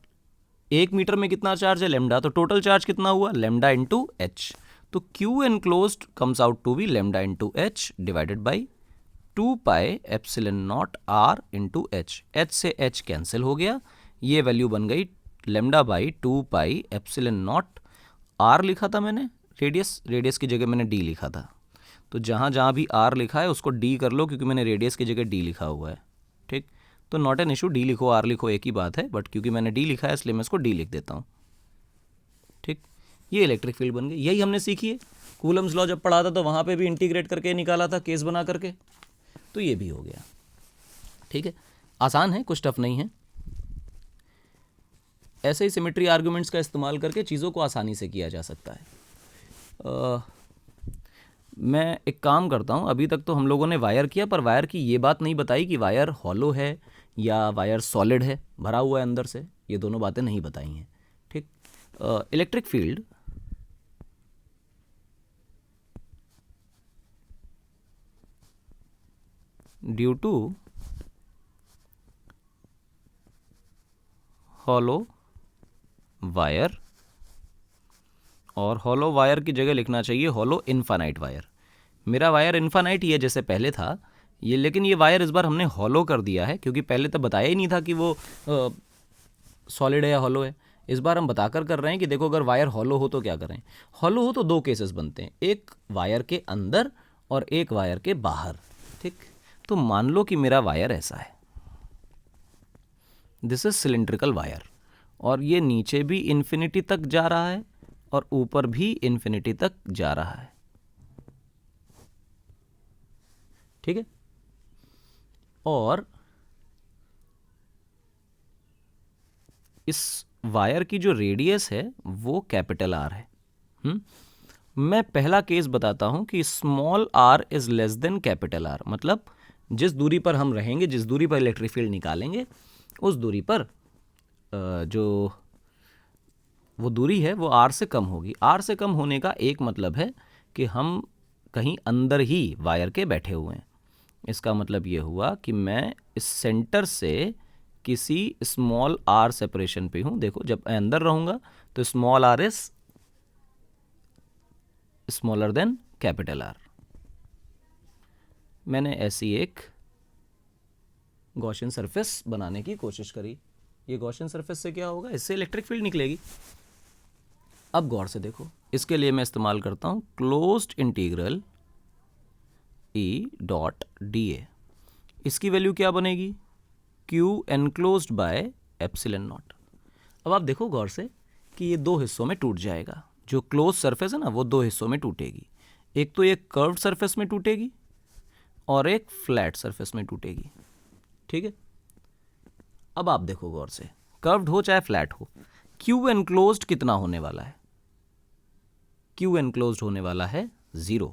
1 मीटर में कितना चार्ज है, लैम्डा। तो टोटल चार्ज कितना हुआ, लैम्डा इंटू एच। तो Q enclosed comes out to be lambda into H divided by 2 pi epsilon naught R into H. H से एच कैंसिल हो गया, ये वैल्यू बन गई lambda by 2 pi epsilon naught R लिखा था मैंने, रेडियस की जगह मैंने डी लिखा था। तो जहाँ जहाँ भी आर लिखा है उसको डी कर लो, क्योंकि मैंने रेडियस की जगह डी लिखा हुआ है। ठीक, तो नॉट एन इशू, डी लिखो आर लिखो एक ही बात है, बट क्योंकि मैंने डी लिखा है इसलिए मैं इसको डी लिख देता हूँ। ठीक, ये इलेक्ट्रिक फील्ड बन गई। यही हमने सीखी है, कूलम्स लॉ जब पढ़ा था तो वहाँ पे भी इंटीग्रेट करके निकाला था केस बना करके, तो ये भी हो गया। ठीक है, आसान है, कुछ टफ नहीं है। ऐसे ही सिमेट्री आर्गुमेंट्स का इस्तेमाल करके चीज़ों को आसानी से किया जा सकता है। मैं एक काम करता हूँ, अभी तक तो हम लोगों ने वायर किया, पर वायर की ये बात नहीं बताई कि वायर हॉलो है या वायर सॉलिड है, भरा हुआ है अंदर से, ये दोनों बातें नहीं बताई हैं। ठीक, electric field due to hollow wire, और हॉलो वायर की जगह लिखना चाहिए हॉलो इनफाइनाइट वायर। मेरा वायर इनफाइनाइट ही है जैसे पहले था ये, लेकिन ये वायर इस बार हमने हॉलो कर दिया है, क्योंकि पहले तो बताया ही नहीं था कि वो सॉलिड है या हॉलो है। इस बार हम बताकर कर रहे हैं कि देखो अगर वायर हॉलो हो तो क्या करें। हॉलो हो तो दो केसेस बनते हैं, एक वायर के अंदर और एक वायर के बाहर। ठीक, तो मान लो कि मेरा वायर ऐसा है, दिस इज सिलेंड्रिकल वायर, और ये नीचे भी इन्फिनिटी तक जा रहा है और ऊपर भी इन्फिनिटी तक जा रहा है। ठीक है, और इस वायर की जो रेडियस है वो कैपिटल आर है। मैं पहला केस बताता हूं कि small R is less than capital R, मतलब जिस दूरी पर हम रहेंगे, जिस दूरी पर इलेक्ट्रिक फील्ड निकालेंगे, उस दूरी पर जो वो दूरी है वो आर से कम होगी। आर से कम होने का एक मतलब है कि हम कहीं अंदर ही वायर के बैठे हुए हैं। इसका मतलब ये हुआ कि मैं इस सेंटर से किसी स्मॉल आर सेपरेशन पे हूँ। देखो जब मैं अंदर रहूँगा तो small R is smaller than capital R. मैंने ऐसी एक गॉसियन सरफेस बनाने की कोशिश करी। ये गॉसियन सरफेस से क्या होगा, इससे इलेक्ट्रिक फील्ड निकलेगी। अब गौर से देखो, इसके लिए मैं इस्तेमाल करता हूँ closed integral E dot D A. इसकी वैल्यू क्या बनेगी, Q enclosed by epsilon not. अब आप देखो गौर से कि ये दो हिस्सों में टूट जाएगा। जो क्लोज सरफेस है ना वो दो हिस्सों में टूटेगी, एक तो ये कर्व्ड सरफेस में टूटेगी और एक फ्लैट सरफेस में टूटेगी। ठीक है, अब आप देखो गौर से, कर्व्ड हो चाहे फ्लैट हो, क्यू एनक्लोज्ड कितना होने वाला है, क्यू एनक्लोज्ड होने वाला है 0,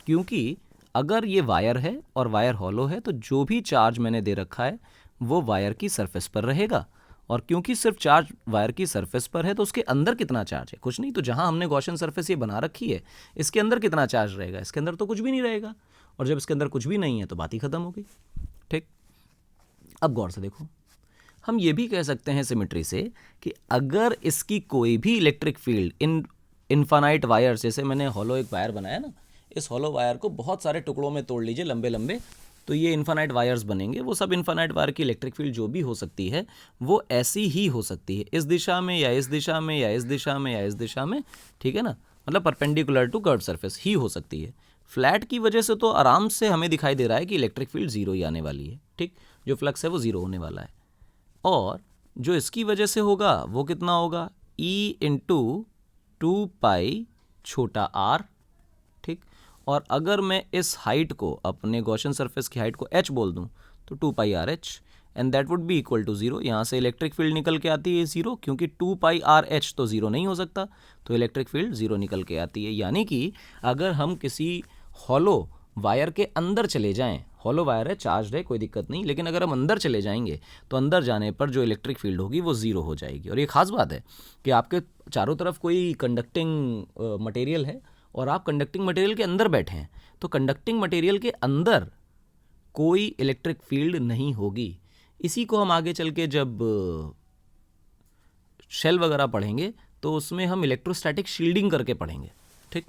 क्योंकि अगर ये वायर है और वायर हॉलो है तो जो भी चार्ज मैंने दे रखा है वो वायर की सरफेस पर रहेगा, और क्योंकि सिर्फ चार्ज वायर की सरफेस पर है तो उसके अंदर कितना चार्ज है, कुछ नहीं। तो जहां हमने गॉसियन सरफेस ये बना रखी है इसके अंदर कितना चार्ज रहेगा, इसके अंदर तो कुछ भी नहीं रहेगा, और जब इसके अंदर कुछ भी नहीं है तो बात ही खत्म हो गई। ठीक, अब गौर से देखो, हम ये भी कह सकते हैं सिमेट्री से कि अगर इसकी कोई भी इलेक्ट्रिक फील्ड इन इनफाइनाइट वायर्स, जैसे मैंने हॉलो एक वायर बनाया ना, इस हॉलो वायर को बहुत सारे टुकड़ों में तोड़ लीजिए लंबे लंबे, तो ये इनफाइनाइट वायर्स बनेंगे। वो सब इनफाइनाइट वायर की इलेक्ट्रिक फील्ड जो भी हो सकती है वो ऐसी ही हो सकती है, इस दिशा में या इस दिशा में या इस दिशा में या इस दिशा में। ठीक है ना, मतलब परपेंडिकुलर टू कर्व सरफेस ही हो सकती है। फ्लैट की वजह से तो आराम से हमें दिखाई दे रहा है कि इलेक्ट्रिक फील्ड 0 ही आने वाली है। ठीक, जो फ्लक्स है वो 0 होने वाला है, और जो इसकी वजह से होगा वो कितना होगा, E इंटू 2 पाई छोटा r। ठीक, और अगर मैं इस हाइट को, अपने गॉसियन सरफेस की हाइट को h बोल दूं तो 2 pi r h, and that would be equal to 0। यहाँ से इलेक्ट्रिक फील्ड निकल के आती है 0, क्योंकि 2 पाई आर एच तो 0 नहीं हो सकता, तो इलेक्ट्रिक फील्ड 0 निकल के आती है। यानी कि अगर हम किसी हॉलो वायर के अंदर चले जाएं, हॉलो वायर है, चार्ज है, कोई दिक्कत नहीं, लेकिन अगर हम अंदर चले जाएंगे तो अंदर जाने पर जो इलेक्ट्रिक फील्ड होगी वो ज़ीरो हो जाएगी। और ये खास बात है कि आपके चारों तरफ कोई कंडक्टिंग मटेरियल है और आप कंडक्टिंग मटेरियल के अंदर बैठे हैं, तो कंडक्टिंग मटेरियल के अंदर कोई इलेक्ट्रिक फील्ड नहीं होगी। इसी को हम आगे चल के जब शेल वगैरह पढ़ेंगे तो उसमें हम इलेक्ट्रोस्टैटिक शील्डिंग करके पढ़ेंगे। ठीक,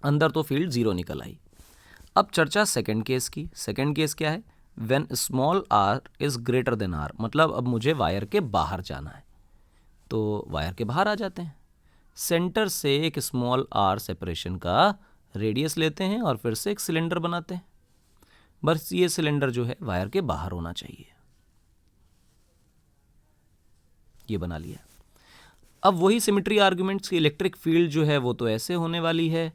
अंदर तो फील्ड ज़ीरो निकल आई। अब चर्चा सेकंड केस की। सेकंड केस क्या है? When small R is greater than R, मतलब अब मुझे वायर के बाहर जाना है, तो वायर के बाहर आ जाते हैं, सेंटर से एक स्मॉल आर सेपरेशन का रेडियस लेते हैं और फिर से एक सिलेंडर बनाते हैं। बस ये सिलेंडर जो है वायर के बाहर होना चाहिए। ये बना लिया। अब वही सिमेट्री आर्गुमेंट्स की इलेक्ट्रिक फील्ड जो है वो तो ऐसे होने वाली है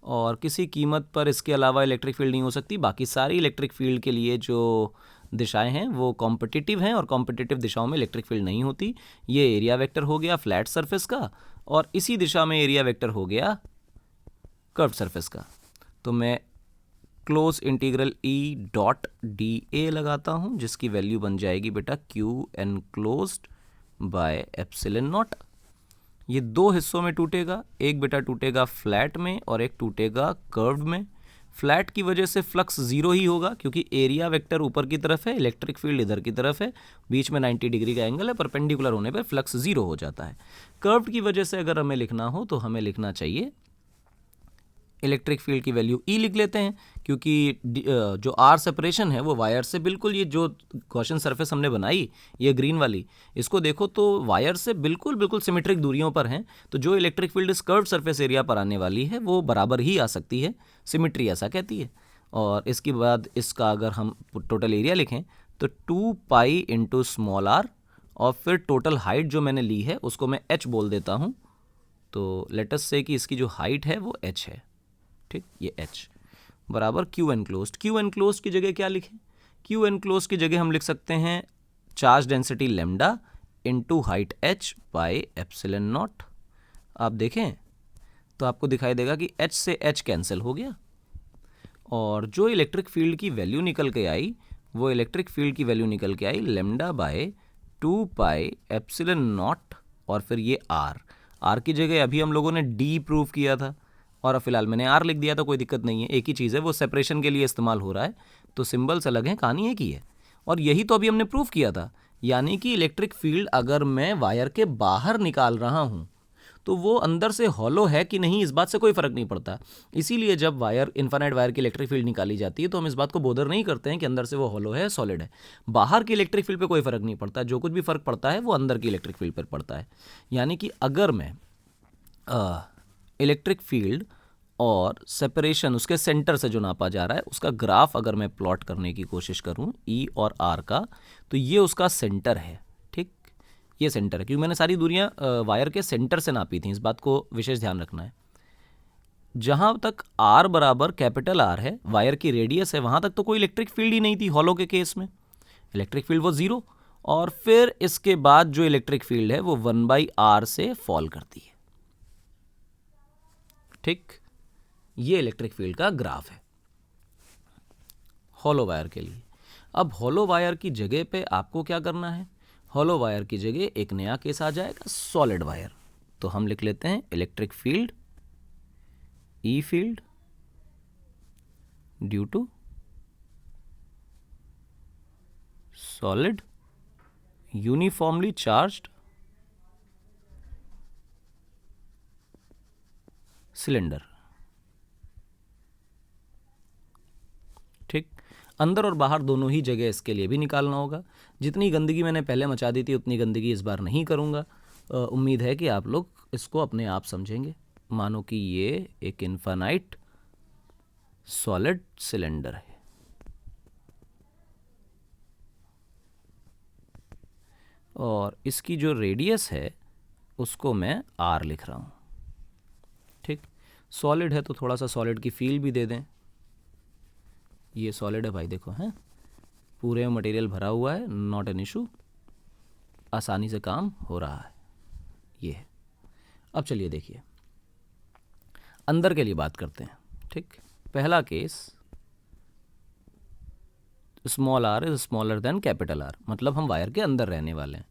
और किसी कीमत पर इसके अलावा इलेक्ट्रिक फील्ड नहीं हो सकती। बाकी सारी इलेक्ट्रिक फील्ड के लिए जो दिशाएं हैं वो कॉम्पिटिटिव हैं और कॉम्पिटिटिव दिशाओं में इलेक्ट्रिक फील्ड नहीं होती। ये एरिया वेक्टर हो गया फ्लैट सरफेस का और इसी दिशा में एरिया वेक्टर हो गया कर्व सरफेस का। तो मैं close integral E dot D A लगाता हूँ जिसकी वैल्यू बन जाएगी बेटा Q enclosed by epsilon naught. ये दो हिस्सों में टूटेगा, एक बेटा टूटेगा फ्लैट में और एक टूटेगा कर्व्ड में। फ्लैट की वजह से फ्लक्स ज़ीरो ही होगा क्योंकि एरिया वेक्टर ऊपर की तरफ है, इलेक्ट्रिक फील्ड इधर की तरफ है, बीच में 90 डिग्री का एंगल है, परपेंडिकुलर होने पर फ्लक्स ज़ीरो हो जाता है। कर्व्ड की वजह से अगर हमें लिखना हो तो हमें लिखना चाहिए इलेक्ट्रिक फील्ड की वैल्यू ई लिख लेते हैं क्योंकि जो आर सेपरेशन है वो वायर से बिल्कुल, ये जो गॉसियन सरफेस हमने बनाई ये ग्रीन वाली, इसको देखो तो वायर से बिल्कुल बिल्कुल सिमेट्रिक दूरियों पर हैं, तो जो इलेक्ट्रिक फील्ड इस कर्व्ड सरफेस एरिया पर आने वाली है वो बराबर ही आ सकती है, सिमेट्री ऐसा कहती है। और इसके बाद इसका अगर हम टोटल एरिया लिखें तो 2 पाई इंटू स्मॉल आर और फिर टोटल हाइट जो मैंने ली है उसको मैं h बोल देता हूँ। तो लेटस से कि इसकी जो हाइट है वो h है। ठीक, ये h बराबर क्यू एनक्लोज्ड। क्यू एनक्लोज्ड की जगह क्या लिखें? क्यू एनक्लोज्ड की जगह हम लिख सकते हैं charge density lambda into height h bye epsilon not. आप देखें तो आपको दिखाई देगा कि h से h कैंसिल हो गया और जो इलेक्ट्रिक फील्ड की वैल्यू निकल के आई वो इलेक्ट्रिक फील्ड की वैल्यू निकल के I lambda by 2 pi epsilon naught और फिर ये r की जगह अभी हम लोगों ने d प्रूव किया था और फिलहाल मैंने आर लिख दिया, तो कोई दिक्कत नहीं है, एक ही चीज़ है, वो सेपरेशन के लिए इस्तेमाल हो रहा है, तो सिंबल्स अलग हैं, कहानी एक ही है। और यही तो अभी हमने प्रूफ किया था, यानी कि इलेक्ट्रिक फील्ड अगर मैं वायर के बाहर निकाल रहा हूँ तो वो अंदर से हॉलो है कि नहीं इस बात से कोई फ़र्क नहीं पड़ता। इसीलिए जब वायर इन्फाइनाइट वायर की इलेक्ट्रिक फील्ड निकाली जाती है तो हम इस बात को बोदर नहीं करते हैं कि अंदर से वो हॉलो है सॉलिड है। बाहर की इलेक्ट्रिक फील्ड पे कोई फ़र्क नहीं पड़ता, जो कुछ भी फ़र्क पड़ता है वो अंदर की इलेक्ट्रिक फील्ड पर पड़ता है। यानी कि अगर मैं इलेक्ट्रिक फील्ड और सेपरेशन उसके सेंटर से जो नापा जा रहा है उसका ग्राफ अगर मैं प्लॉट करने की कोशिश करूं ई और आर का, तो ये उसका सेंटर है। ठीक, ये सेंटर है क्योंकि मैंने सारी दूरियां वायर के सेंटर से नापी थी, इस बात को विशेष ध्यान रखना है। जहां तक आर बराबर कैपिटल आर है, वायर की रेडियस है, वहां तक तो कोई इलेक्ट्रिक फील्ड ही नहीं थी। हॉलो के केस में इलेक्ट्रिक फील्ड वो ज़ीरो और फिर इसके बाद जो इलेक्ट्रिक फील्ड है वो 1/r से फॉल करती है। ठीक, ये इलेक्ट्रिक फील्ड का ग्राफ है हॉलो वायर के लिए। अब हॉलो वायर की जगह पे आपको क्या करना है? हॉलो वायर की जगह एक नया केस आ जाएगा, सॉलिड वायर। तो हम लिख लेते हैं electric field E field due to solid uniformly charged cylinder. ठीक, अंदर और बाहर दोनों ही जगह इसके लिए भी निकालना होगा। जितनी गंदगी मैंने पहले मचा दी थी उतनी गंदगी इस बार नहीं करूँगा। उम्मीद है कि आप लोग इसको अपने आप समझेंगे। मानो कि ये एक इन्फाइनाइट सॉलिड सिलेंडर है और इसकी जो रेडियस है उसको मैं आर लिख रहा हूँ। ठीक, सॉलिड है तो थोड़ा सा सॉलिड की फील भी दे दें। ये सॉलिड है भाई, देखो हैं पूरे में मटेरियल भरा हुआ है, नॉट एन इशू, आसानी से काम हो रहा है। ये है। अब चलिए देखिए अंदर के लिए बात करते हैं। ठीक, पहला case small R is smaller than capital R, मतलब हम वायर के अंदर रहने वाले हैं।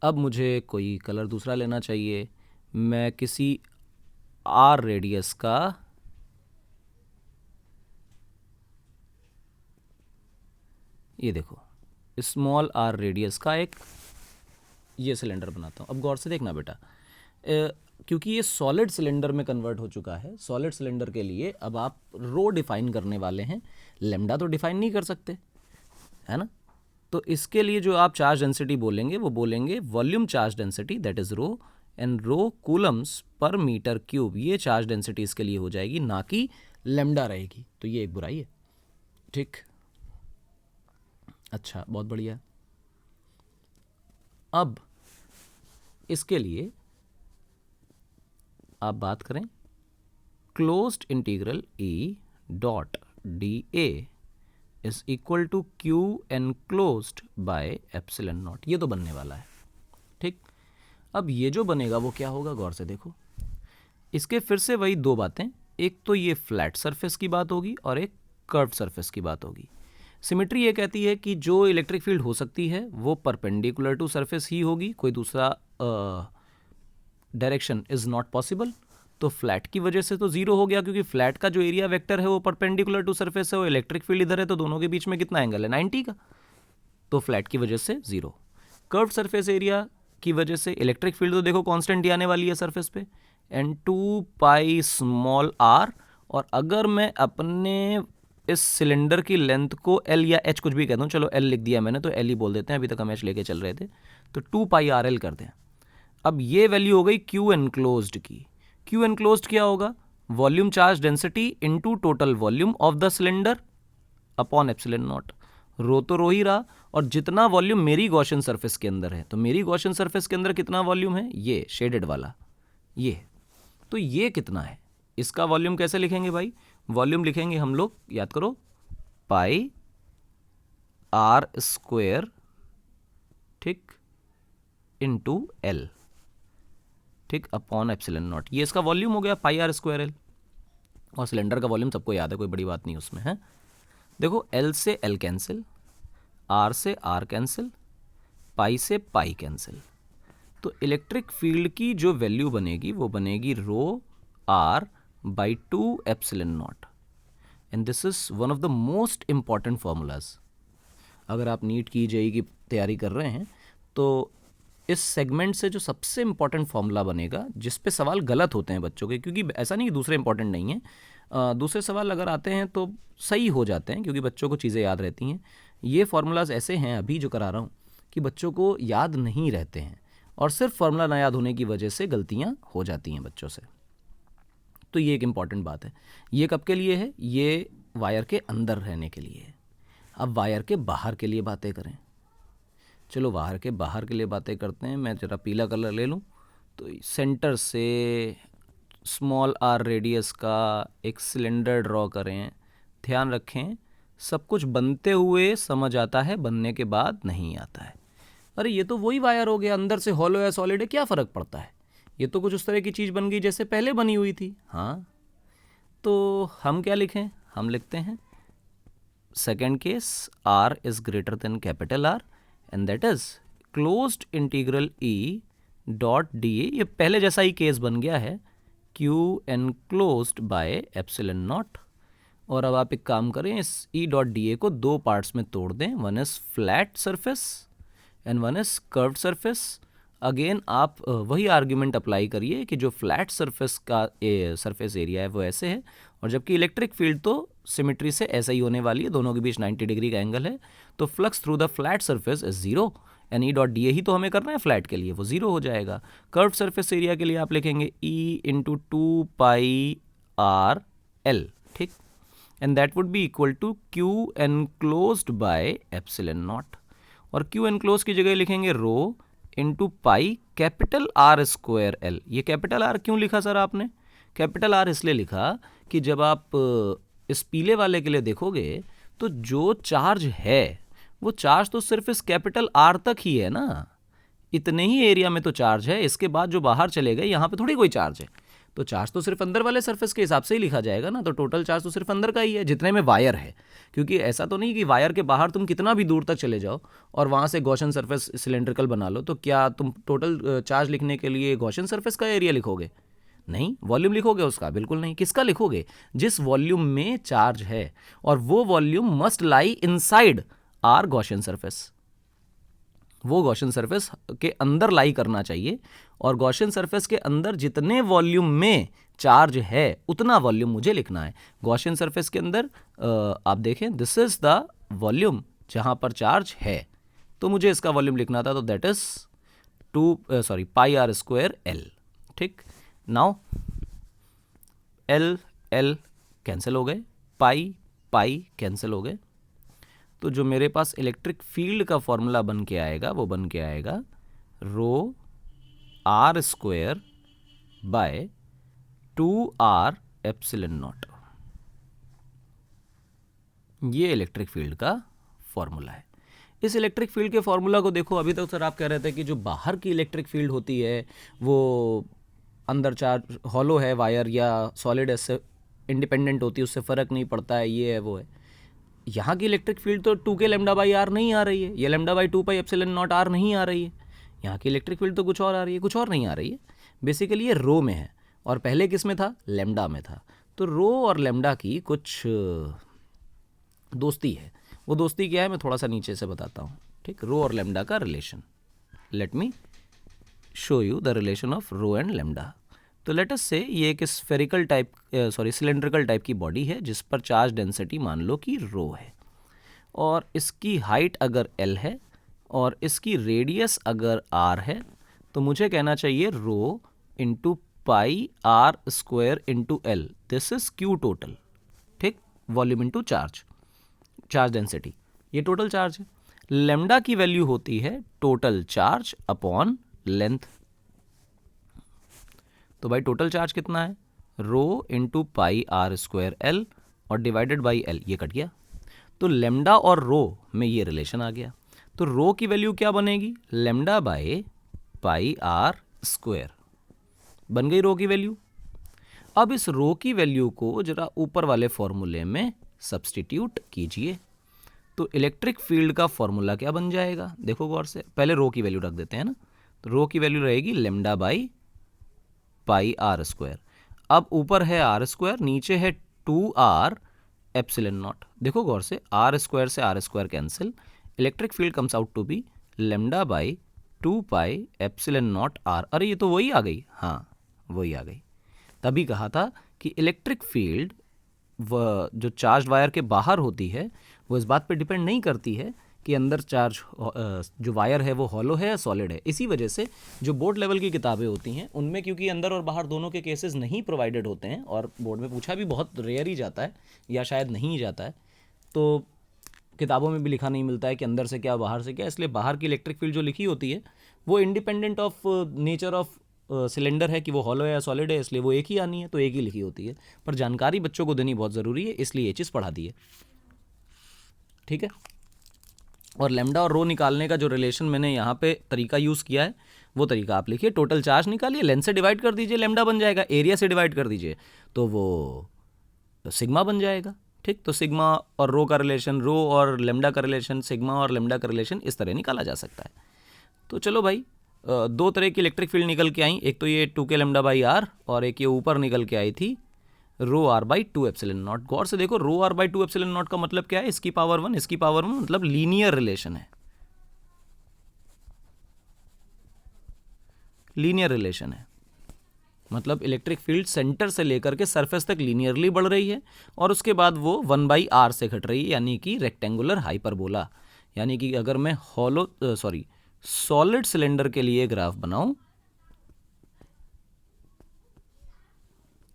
अब मुझे कोई कलर दूसरा लेना चाहिए, मैं किसी आर रेडियस का ये देखो स्मॉल आर रेडियस का एक ये सिलेंडर बनाता हूँ। अब गौर से देखना बेटा, क्योंकि ये सॉलिड सिलेंडर में कन्वर्ट हो चुका है, सॉलिड सिलेंडर के लिए अब आप रो डिफाइन करने वाले हैं, लेमडा तो डिफाइन नहीं कर सकते, है ना। तो इसके लिए जो आप चार्ज डेंसिटी बोलेंगे वो बोलेंगे volume charge density, that is rho, and rho coulombs per metre cube, ये चार्ज डेंसिटी इसके लिए हो जाएगी, ना कि लेमडा रहेगी। तो ये एक बुराई है, ठीक। अच्छा, बहुत बढ़िया। अब इसके लिए आप बात करें, closed integral E dot D A is equal to Q enclosed by epsilon naught, ये तो बनने वाला है, ठीक। अब ये जो बनेगा वो क्या होगा, गौर से देखो, इसके फिर से वही दो बातें, एक तो ये फ्लैट सरफेस की बात होगी और एक कर्व सरफेस की बात होगी। सिमेट्री ये कहती है कि जो इलेक्ट्रिक फील्ड हो सकती है वो परपेंडिकुलर टू सरफेस ही होगी, कोई दूसरा डायरेक्शन इज़ नॉट पॉसिबल। तो फ्लैट की वजह से तो ज़ीरो हो गया, क्योंकि फ्लैट का जो एरिया वेक्टर है वो परपेंडिकुलर टू सरफेस है, वो इलेक्ट्रिक फील्ड इधर है, तो दोनों के बीच में कितना एंगल है, 90 का, तो फ्लैट की वजह से ज़ीरो। कर्व सरफेस एरिया की वजह से इलेक्ट्रिक फील्ड तो देखो कांस्टेंट ही आने वाली है सरफेस पे, एंड 2 पाई स्मॉल आर, और अगर मैं अपने इस सिलेंडर की लेंथ को एल या एच कुछ भी कह दूँ, चलो एल लिख दिया मैंने तो एल ही बोल देते हैं, अभी तक हम एच लेके चल रहे थे, तो 2 पाई आर एल कर दें। अब ये वैल्यू हो गई क्यू एनक्लोज्ड की। क्यू एनक्लोज्ड क्या होगा, volume charge density into total volume of the cylinder upon epsilon naught. Rho तो रो ही रहा, और जितना वॉल्यूम मेरी गॉसियन सरफेस के अंदर है, तो मेरी गॉसियन सरफेस के अंदर कितना वॉल्यूम है, ये शेडेड वाला, ये, तो ये कितना है, इसका वॉल्यूम कैसे लिखेंगे भाई, वॉल्यूम लिखेंगे हम लोग, याद करो, पाई आर स्क्वायर, ठीक, इनटू एल, ठीक, अपॉन एप्सिलॉन नॉट, ये इसका वॉल्यूम हो गया पाई आर स्क्वायर एल। और सिलेंडर का वॉल्यूम सबको याद है, कोई बड़ी बात नहीं उसमें है। देखो एल से एल कैंसिल, आर से आर कैंसिल, पाई से पाई कैंसिल, तो इलेक्ट्रिक फील्ड की जो वैल्यू बनेगी वो बनेगी rho R by 2 epsilon naught, and this is one of the most important formulas. अगर आप नीट की जेईई की तैयारी कर रहे हैं तो इस सेगमेंट से जो सबसे इंपॉर्टेंट फार्मूला बनेगा, जिस पे सवाल गलत होते हैं बच्चों के, क्योंकि ऐसा नहीं कि दूसरे इंपॉर्टेंट नहीं है, दूसरे सवाल अगर आते हैं तो सही हो जाते हैं, क्योंकि बच्चों को चीज़ें याद रहती हैं। ये फार्मूलाज ऐसे हैं अभी जो करा रहा हूँ कि बच्चों को याद नहीं रहते हैं, और सिर्फ फार्मूला ना याद होने की वजह से गलतियाँ हो जाती हैं बच्चों से। तो ये एक इम्पॉर्टेंट बात है। ये कब के लिए है, ये वायर के अंदर रहने के लिए है। अब वायर के बाहर के लिए बातें करें, चलो वायर के बाहर के लिए बातें करते हैं। मैं ज़रा पीला कलर ले लूँ, तो सेंटर से स्मॉल आर रेडियस का एक सिलेंडर ड्रॉ करें। ध्यान रखें, सब कुछ बनते हुए समझ आता है, बनने के बाद नहीं आता है। अरे ये तो वही वायर हो गया, अंदर से हॉलो या सॉलिड है, क्या फ़र्क पड़ता है, ये तो कुछ उस तरह की चीज़ बन गई जैसे पहले बनी हुई थी। हाँ, तो हम क्या लिखें, हम लिखते हैं second case, R is greater than capital R, and that is closed integral E dot D A, ये पहले जैसा ही केस बन गया है, Q enclosed by epsilon naught. और अब आप एक काम करें, इस ई डॉट डी ए को दो पार्ट्स में तोड़ दें, one is flat surface and one is curved surface. Again आप वही आर्ग्यूमेंट अप्लाई करिए कि जो फ्लैट सरफेस का सरफेस एरिया है वो ऐसे है, और जबकि इलेक्ट्रिक फील्ड तो सिमेट्री से ऐसा ही होने वाली है, दोनों के बीच 90 डिग्री का एंगल है, तो flux through the flat surface is zero, and E dot D A ही तो हमें करना है फ्लैट के लिए, वो जीरो हो जाएगा। कर्व्ड सरफेस एरिया के लिए आप लिखेंगे E into 2 pi R L, ठीक, and that would be equal to Q enclosed by epsilon naught, और क्यू एनक्लोज की जगह लिखेंगे rho into pi capital R square L. ये कैपिटल आर क्यों लिखा सर आपने, कैपिटल आर इसलिए लिखा कि जब आप इस पीले वाले के लिए देखोगे तो जो चार्ज है वो चार्ज तो सिर्फ इस कैपिटल आर तक ही है ना, इतने ही एरिया में तो चार्ज है, इसके बाद जो बाहर चले गए यहाँ पे थोड़ी कोई चार्ज है। तो चार्ज तो सिर्फ अंदर वाले सरफेस के हिसाब से ही लिखा जाएगा ना, तो टोटल चार्ज तो सिर्फ अंदर का ही है जितने में वायर है। क्योंकि ऐसा तो नहीं कि वायर के बाहर तुम कितना भी दूर तक चले जाओ और वहाँ से गॉसियन सरफेस सिलेंड्रिकल बना लो, तो क्या तुम टोटल चार्ज लिखने के लिए गॉसियन सरफेस का एरिया लिखोगे? नहीं। वॉल्यूम लिखोगे उसका? बिल्कुल नहीं। किसका लिखोगे? जिस वॉल्यूम में चार्ज है, और वो volume must lie inside our Gaussian surface. वो गॉसियन सरफेस के अंदर लाई करना चाहिए, और गॉसियन सरफेस के अंदर जितने वॉल्यूम में चार्ज है उतना वॉल्यूम मुझे लिखना है। गॉसियन सरफेस के अंदर आप देखें, दिस इज द वॉल्यूम जहां पर चार्ज है, तो मुझे इसका वॉल्यूम लिखना था, तो that is pi are square L. ठीक, नाउ एल एल कैंसिल हो गए, पाई पाई कैंसिल हो गए, तो जो मेरे पास इलेक्ट्रिक फील्ड का फॉर्मूला बन के आएगा वो बन के आएगा rho R square by 2r epsilon naught. ये इलेक्ट्रिक फील्ड का फॉर्मूला है। इस इलेक्ट्रिक फील्ड के फॉर्मूला को देखो, अभी तक सर आप कह रहे थे कि जो बाहर की इलेक्ट्रिक फील्ड होती है वो अंदर चार्ज हॉलो है वायर या सॉलिड ऐसे इंडिपेंडेंट होती है, उससे फ़र्क नहीं पड़ता है, ये है वो है। यहाँ की इलेक्ट्रिक फील्ड तो 2k लैम्डा बाई आर नहीं आ रही है, ये lambda by 2 pi epsilon naught R नहीं आ रही है। यहाँ की इलेक्ट्रिक फील्ड तो कुछ और आ रही है, कुछ और नहीं आ रही है। बेसिकली ये रो में है और पहले किस में था? लैम्डा में था। तो रो और लैम्डा की कुछ दोस्ती है। वो दोस्ती क्या है मैं थोड़ा सा नीचे से बताता हूँ। ठीक, रो और लैम्डा का relation. Let me show you the relation of rho and lambda. तो लेट अस से ये एक स्फेरिकल टाइप सिलेंड्रिकल टाइप की बॉडी है जिस पर चार्ज डेंसिटी मान लो कि रो है, और इसकी हाइट अगर एल है और इसकी रेडियस अगर आर है, तो मुझे कहना चाहिए rho into pi are square into L, this is Q total. ठीक, volume into charge, charge density, ये टोटल चार्ज है। लैम्डा की वैल्यू होती है टोटल चार्ज अपॉन लेंथ। तो भाई टोटल चार्ज कितना है? Rho into pi are square L और डिवाइडेड बाई एल, ये कट गया, तो लेम्डा और रो में ये रिलेशन आ गया। तो रो की वैल्यू क्या बनेगी? Lambda by pi are square, बन गई रो की वैल्यू। अब इस रो की वैल्यू को जरा ऊपर वाले फॉर्मूले में सब्स्टिट्यूट कीजिए, तो इलेक्ट्रिक फील्ड का फॉर्मूला क्या बन जाएगा? देखो गौर से, पहले रो की वैल्यू रख देते हैं ना। तो रो की वैल्यू रहेगी lambda by pi are square. अब ऊपर है आर स्क्वायर, नीचे है 2r एप्सिलॉन नॉट। देखो गौर से, आर स्क्वायर से R square cancel, electric field comes out to be lambda by 2 pi epsilon naught R. अरे ये तो वही आ गई, हाँ वही आ गई। तभी कहा था कि इलेक्ट्रिक फील्ड जो चार्ज वायर के बाहर होती है वो इस बात पे डिपेंड नहीं करती है कि अंदर चार्ज जो वायर है वो हॉलो है या सॉलिड है। इसी वजह से जो बोर्ड लेवल की किताबें होती हैं उनमें क्योंकि अंदर और बाहर दोनों के केसेस नहीं प्रोवाइडेड होते हैं, और बोर्ड में पूछा भी बहुत रेयर ही जाता है या शायद नहीं ही जाता है, तो किताबों में भी लिखा नहीं मिलता है कि अंदर से क्या बाहर से क्या। इसलिए बाहर की इलेक्ट्रिक फील्ड जो लिखी होती है वो independent of nature of cylinder है कि वो हॉलो है या सॉलिड है, इसलिए वो एक ही आनी है, तो एक ही लिखी होती है। पर जानकारी बच्चों को देनी बहुत ज़रूरी है, इसलिए ये चीज़ पढ़ा दी है। ठीक है, और लेम्डा और रो निकालने का जो रिलेशन मैंने यहाँ पे तरीका यूज़ किया है वो तरीका आप लिखिए। टोटल चार्ज निकालिए, लेंथ से डिवाइड कर दीजिए, लेम्डा बन जाएगा, एरिया से डिवाइड कर दीजिए तो वो सिग्मा बन जाएगा। ठीक, तो सिग्मा और रो का रिलेशन, रो और लेम्डा का रिलेशन, सिग्मा और लेम्डा का रिलेशन इस तरह निकाला जा सकता है। तो चलो भाई, दो तरह की इलेक्ट्रिक फील्ड निकल के आई, एक तो ये 2k लेम्डा बाई आर और एक ये ऊपर निकल के आई थी रो आर बाई 2 एप्सिलॉन नॉट। गौर से देखो, रो आर बाई 2 एप्सिलॉन नॉट का मतलब क्या है? इसकी पावर 1 इसकी पावर 1, मतलब लीनियर रिलेशन है, लीनियर रिलेशन है। मतलब इलेक्ट्रिक फील्ड सेंटर से लेकर के सरफेस तक लीनियरली बढ़ रही है और उसके बाद वो 1 बाई आर से घट रही है, यानी कि रेक्टेंगुलर हाइपरबोला। यानी कि अगर मैं सॉलिड सिलेंडर के लिए ग्राफ बनाऊं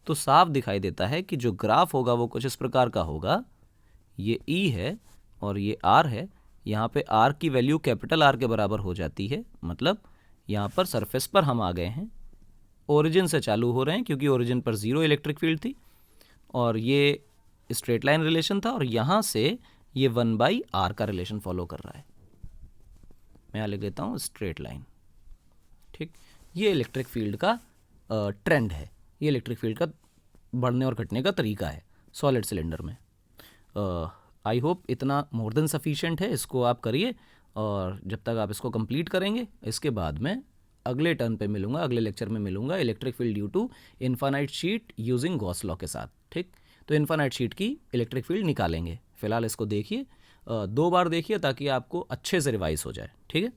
तो साफ दिखाई देता है कि जो ग्राफ होगा वो कुछ इस प्रकार का होगा। ये E है और ये R है। यहाँ पे R की वैल्यू कैपिटल R के बराबर हो जाती है, मतलब यहाँ पर सरफेस पर हम आ गए हैं, ओरिजिन से चालू हो रहे हैं क्योंकि ओरिजिन पर 0 इलेक्ट्रिक फील्ड थी और ये स्ट्रेट लाइन रिलेशन था, और यहाँ से ये 1 बाई आर का रिलेशन फॉलो कर रहा है। मैं यहाँ लिख देता हूँ स्ट्रेट लाइन। ठीक, ये इलेक्ट्रिक फील्ड का ट्रेंड है, ये इलेक्ट्रिक फील्ड का बढ़ने और घटने का तरीका है सॉलिड सिलेंडर में। आई होप इतना मोर देन सफिशिएंट है, इसको आप करिए और जब तक आप इसको कंप्लीट करेंगे इसके बाद मैं अगले टर्न पे मिलूंगा, अगले लेक्चर में मिलूंगा electric field due to infinite sheet using Gauss law के साथ। ठीक, तो इन्फानाइट शीट की इलेक्ट्रिक फील्ड निकालेंगे। फिलहाल इसको देखिए, 2 बार देखिए ताकि आपको अच्छे से रिवाइज हो जाए। ठीक है।